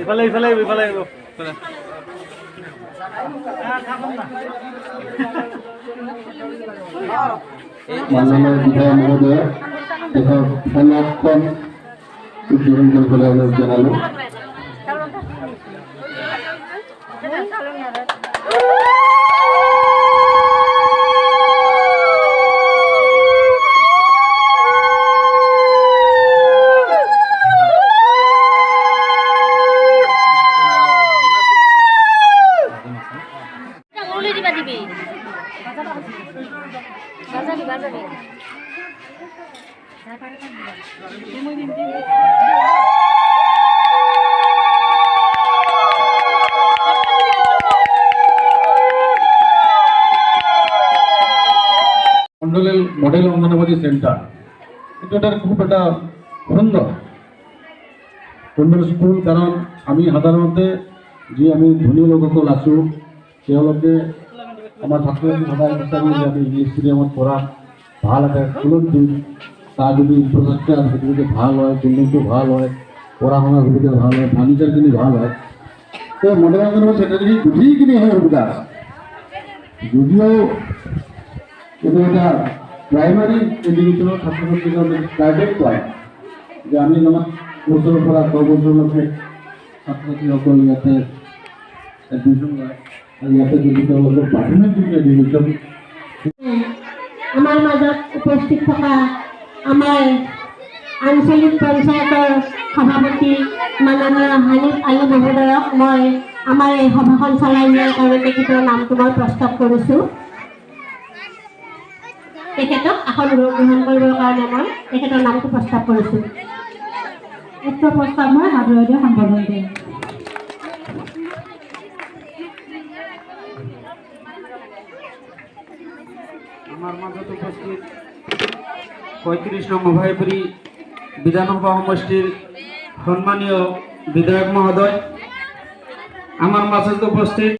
माननीय विधायक महोदय जनालो मॉडेल अंगनवाड़ी सेंटर এটা খুব একটা সুন্দর স্কুল কারণ আমি সাধারণতে যে আমি ধনী লোকসকল আছো তেওঁলোকে আমার ছাত্রছাত্রী সদায় বিচাৰোঁ যে আমি ইংলিছ মিডিয়ামত পঢ়া ভাল এটা স্কুলত দিম তাৰ যদি ইনফ্ৰাষ্ট্ৰাকচাৰ যদি ভাল হয় বিল্ডিংটো ভাল হয় পঢ়া শুনাৰ সুবিধা ভাল হয় ফাৰ্নিচাৰখিনি ভাল হয় তো মডেল অংগনবাড়ী সেন্টাৰখিনি গোটেইখিনি হয় সুবিধা যদিও কিন্তু এটা प्राइमरी एजुकेशन छात्र छात्री प्राइवेट पाए जो आम बचर पर 6 बचर छात्र छात्री इते एडमिशन इते प्राथमिक एजुकेशन उपस्थित थका आंचलिक पंचायतर सभापति माननीय हानिफ आली महोदयक मैं सभाखन चलाई नियार कारण नामটো मैं प्रस्ताव करिছোঁ এখন গ্ৰহণ কৰিবৰ কাৰণে মই তেখেতৰ নামটো প্ৰস্তাৱ কৰিছোঁ উক্ত প্ৰস্তাৱ মই সাদৰেৰে সম্বোধন কৰিম আমাৰ মাজত উপস্থিত 35 নং অভয়পুৰী বিধানসভা সমষ্টিৰ সম্মানীয় বিধায়ক মহোদয় আমাৰ মাজত উপস্থিত